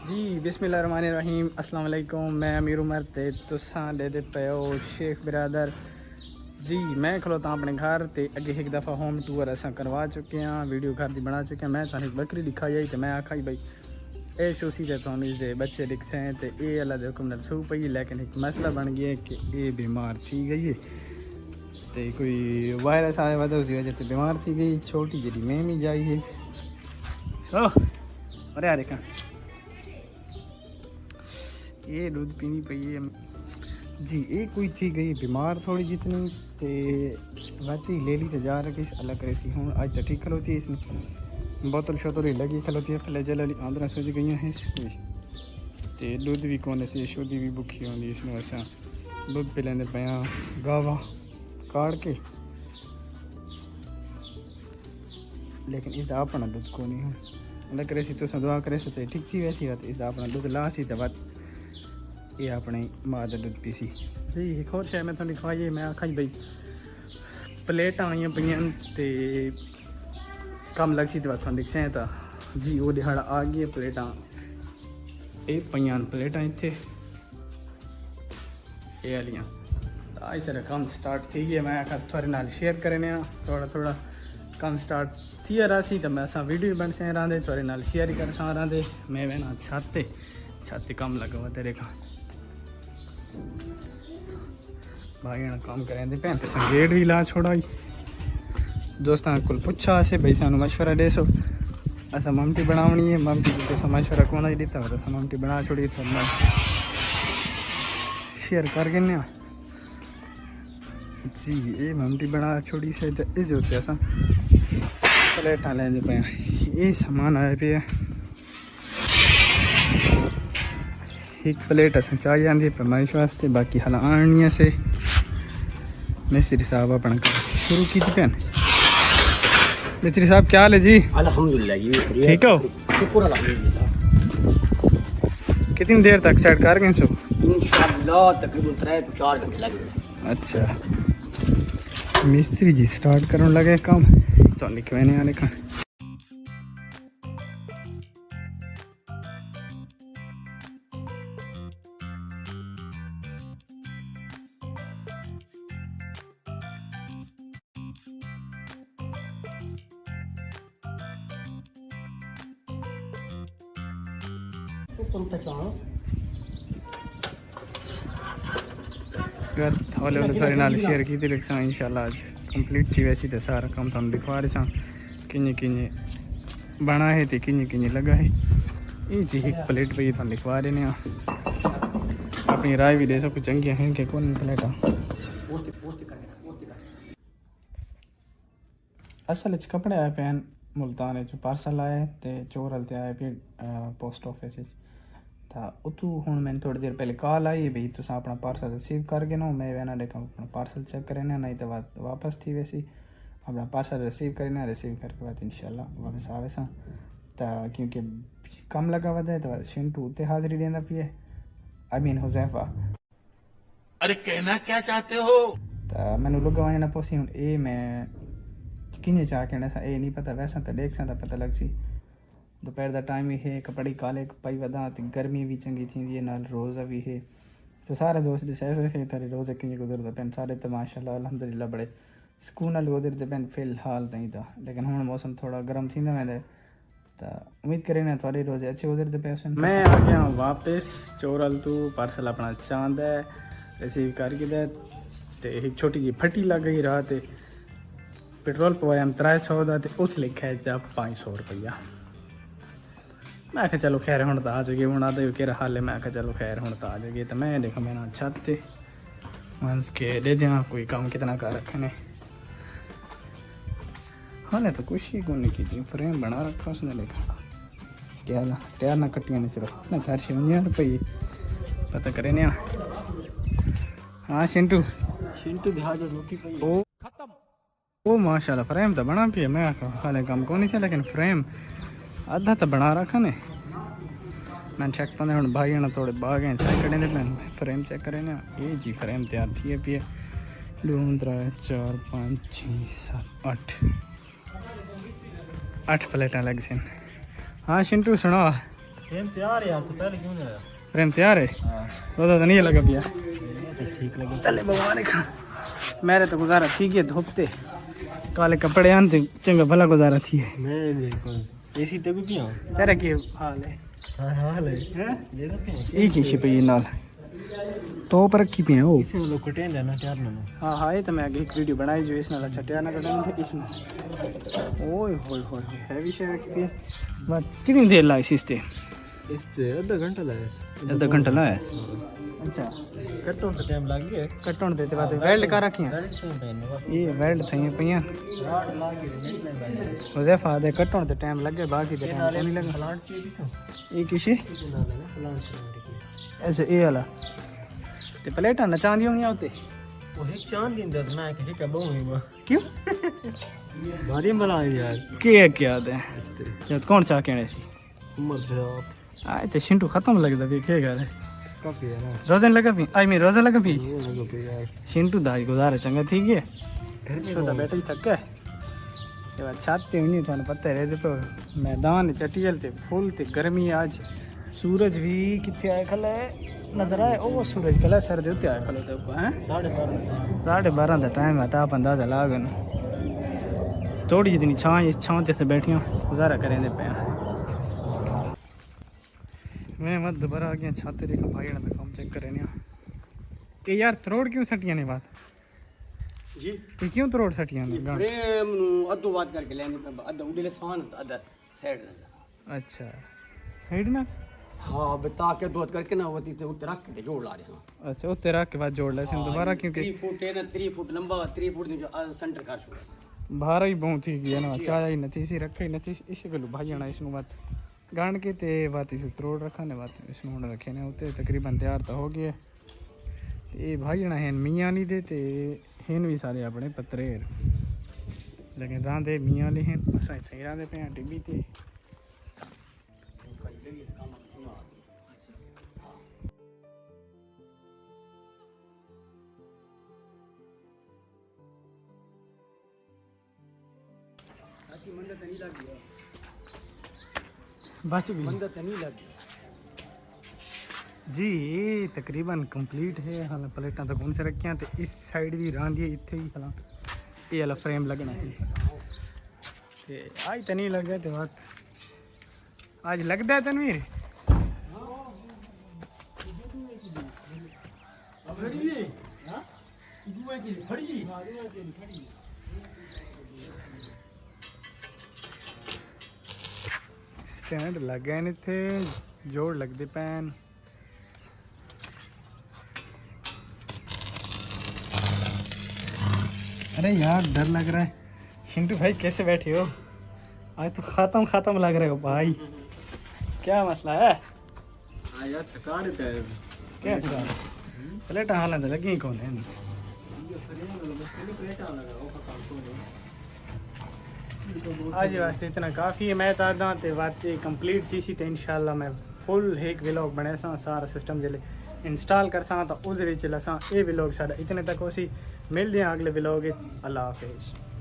जी बिस्मिल्लाहिर्रहमानिर्रहीम अस्सलाम वालेकुम। मैं अमीर उमर ते तुसां दे पे हो शेख बिरादर जी। मैं खलोता अपने घर ते अगे एक दफ़ा होम टूर अस करवा चुके हैं, वीडियो घर की बना चुके हैं। मैं तुहानू एक बकरी दिखाई आई तो मैं आखा भाई ये सूसी तो तुहानू इसके बच्चे दिखते हैं तो ये अल्लाह के हुक्म नाल सू पई, लेकिन एक मसला बन गया कि ये बीमार थी गई है तो कोई वायरस आया हुआ उस वजह से बीमार थी गई। छोटी जी मैं भी जाई है अरे यार देखा ये दूध पीनी पई है जी। ये कोई थी गई बीमार थोड़ी जितनी ते वाती ले ली तो जा रही अलग करे सी। हूँ आज तो ठीक खलोती है, इसमें बोतल शोतल ही लगी खलोती है, फ्लेजल वाली आंदरा सूझ गई हैं तो दूध भी कौन सी शुद्धि भी भुखी होंगी। इसमें असा दूध पी लेंदे पे गावा काट के, लेकिन इसका अपना दूध को नहीं हूँ अलग करे सी। तो दुआ करे तो ठीक थी वैसी बात, इसका अपना दूध ला सी तो बात ये अपने माँ का दूध पीसी जी। एक और शायद मैं थोड़ी खवाई मैं आखा भाई प्लेट आई पे कम लग सी तो थोड़ा दिखे तो जी वो दिहाड़ा आ गई प्लेटा ये पन प्लेटा इतने ये वालियाँ तो आई सारा कम स्टार्ट थी गया। मैं आखा थोड़े नाल शेयर करने थोड़ा थोड़ा कम स्टार्ट थी रहा सी तो मैं वीडियो बन से रहा थोड़े नाल शेयर कर रहा। मैं वह छत कम लगा हुआ तेरे का भाई काम करें पे तो संगेट भी ला छोड़ा दोस्तों को पूछा से भाई सानू मशवरा दे सो असा ममटी बनावनी है। ममटी तो मशवरा कौन ही दिता तो ममटी बना छोड़ी तो मैं शेयर कर गए जी। ये ममटी बना छोड़ी से तो ये जो असा प्लेटा लेंदे पे ये सामान आया पे एक प्लेट अस चाह जाती है पैमाइश वास्ते, बाकी हल आनिया से मिस्त्री साहब अपना शुरू की पैन। मिस्त्री साहब क्या हाल है जी? अल्हम्दुलिल्लाह जी ठीक हो? शुक्र अल्हम्दुलिल्लाह। कितनी देर तक सेट कर गए सो? इंशाअल्लाह तकरीबन 3 से 4 घंटे लगेंगे। अच्छा मिस्त्री जी स्टार्ट करने लगे काम तो लिखवाने वाले का हौले हौले थोड़े नाल शेयर की लिखा इंशाल्लाह आज कंप्लीट थी वैसी तो सारा काम तुम दिखवा रहे सा किन्ने किन्ने बना है तो किन्ने किन्ने लगा है। ये जी एक प्लेट पे तुम लिखवा रहे हैं, अपनी राय भी दे सको चंगी हैं कि कौन प्लेटा असल कपड़े आए पे मुल्तान जो पार्सल आए तो चोर हलते आए पे पोस्ट ऑफिस था उतू हूँ मैंने थोड़ी देर पहले कॉल आई भाई तुस अपना पार्सल रिसीव कर गए ना। मैं वह देखा अपना पार्सल चेक करें नहीं तो वापस थी वैसी अपना पार्सल रिसीव करें, रिसीव करके बाद इंशाल्लाह वापस आवे सा तो क्योंकि कम लगा हुआ है तो शिंटू उत्ते हाजिरी देना पिए अमीन हुजैफा। अरे कहना क्या चाहते हो? तो मैंने लोग वहाँ पोसी हूँ ये मैं किन्ने चाह कहना सा ये नहीं पता वैसा तो देख सा पता लग सी। दोपहर का टाइम ही है कपड़े काले पाई वदा तो गर्मी भी चंगी थी नाल रोज़ भी है तो सारे दोस्त सही थारे रोज़ किंज गुजरते पे सारे तो माशाल्लाह अल्हम्दुलिल्लाह बड़े सुकून नाल गुजरते पे फिलहाल ताईं तो। लेकिन हुण मौसम थोड़ा गर्म थी वेंदे तो उम्मीद करें ना थोड़े रोज़ अच्छे गुजरते पे। मैं आ गया वापस चोरल तू पार्सल अपना चांद है रिसीव करके दे तो एक छोटी जी फटी लग गई रहा तो पेट्रोल पवाया हम 300 का तो उस लिखा है जा 500 रुपया। मैं आखिर चलो खैर हूँ तो आ जाइए हूँ आते कि हाल है। मैं आखिर चलो खैर हूँ तो आ जाइए तो मैं देखा मैं छत से मंस के दे दिया कोई काम कितना कर रखने हाँ तो कुछ ही को नहीं की फ्रेम बना रखा उसने देखा क्या ना टायर ना कटिया नहीं सिर्फ ना 450 रुपये पता करे ना। हाँ शिंटू ओ माशाल्लाह फ्रेम तो बना पिए। मैं हाले काम को नहीं था लेकिन फ्रेम आधा तो बना रखा ने। मैं चेक पा हूँ भाई ना थोड़े बाग हैं चेक करें मैं फ्रेम चेक करें ना ये जी फ्रेम तैयार थी है पिए 2 3 4 5 6 7 8 प्लेटा लग सी। हाँ शिंटू सुना फ्रेम तैयार है यार, तो पहले क्यों नहीं आया? प्रेम तैयार है? रोजा तो नहीं लगा पिया। तो ठीक लगे। चले भगवान का मेरे तो गुजारा ठीक है, धोपते काले कपड़े आन चंगा भला गुजारा थी है। मैं नहीं एसी तक भी पिया तेरा की हाल है? हाल है हैं ले रखे हैं एक ही छिपी नाल तो पर रखी पिया ओ। इसे लोग कटे ना चार ना। हाँ हाँ, ये तो मैं आगे एक वीडियो बनाई जो इसने अच्छा टेना करना थे इसमें। ओए होए होए हैवी शेयर रखी पिया। बात कितनी देर लाई सिस्टे? इससे आधा घंटा लगा। आधा घंटा लाया? अच्छा, कटों से टाइम लग गया। कटोण देते बाद वेल्ड का रखी हैं ये वेल्ड थई पिया राड ला के नेट में लगा। हुज़ैफा दे कटोण ते टाइम लगे, बाकी ते टाइम नहीं लगा। प्लांट की भी तो ये किसी प्लांट ऐसे ये वाला ते प्लेटा नचा दी होंगी होते। वो एक चांद दिन दस मैं कहीं का बहु हुई क्यों भारी बला यार। क्या दे जब कौन चाह कहने सी उम्र ड्रॉप आए ते शिंटू खत्म लगदा भी के गल काफी है ना। रोजन लगा भी आई मी रोजा लगा भी वो लगा पे यार शिंटू दाई गुजारा चंगा ठीक है। घर में छोटा बेटा ही थक गया ये बात छाते हुई नहीं थाने पता रहे पे मैदान चटियल ते फुल ते गर्मी आज सूरज भी कितने आए खल नजर आए ओ सूरज कल सर दे उत्ते आए खलो ते हैं 12:30 12:30 का टाइम है ताप अंदाजा लागन थोड़ी जितनी छां इस छां ते से बैठियां गुजारा करें दे पे मैं मत दोबारा आ गया छाते देखो भाई ना तो काम चेक करे ना ये यार त्रोड़ क्यों सटियां ने बात जी ये क्यों त्रोड़ सटियां ने गांव? फ्रेम अद्धो बात करके लेने पे अद्धा उड़े सान अद्धा साइड। अच्छा साइड ना हाँ बता के दो करके ना होती तो उठ रख के जोड़ ला रहे सन। अच्छा वो तेरा के बाद जोड़ ले सिम दोबारा क्योंकि 3 फुट है ना 3 फुट लंबा 3 फुट जो सेंटर कर छो बाहर ही बहुत ही गया ना चाय ही नहीं सी रखे नहीं इसे गलू भाई आना इसनु बात गांड के ते बात इस त्रोड़ रखा ने बात इसनु होने रखे ने उते तकरीबन तैयार तो हो गया ये भाई आना है मियां नहीं दे ते हेन भी सारे अपने पत्रेर लेकिन रांदे मियां ले हैं असा थे रांदे पे टिब्बी ते मंदत नहीं लग गया बच गई मंदत नहीं लग गया जी ये तकरीबन कंप्लीट है। हाल प्लेटा तो कौन से रखियां तो इस साइड भी रांधी इत्थे ही हाल ये वाला फ्रेम लगना है ते आज तो नहीं लग गया तो बात आज लगता है तनवीर स्टैंड लग गए नहीं थे जोड़ लगते पैन अरे यार डर लग रहा है। शिंटू भाई कैसे बैठे हो आज तो ख़त्म लग रहे हो भाई क्या मसला है यार थकान है क्या प्लेटा हाल लगी कौन है आज वास्ते इतना काफ़ी है। मैं तादा ते बात कंप्लीट थी सी तो इंशाल्लाह मैं फुल एक व्लॉग बने सा सारा सिस्टम जिले इंस्टॉल कर सा तो उस विच लसा ये व्लॉग सारा इतने तक हो सी मिलते हैं अगले व्लॉग। अल्लाह हाफिज़।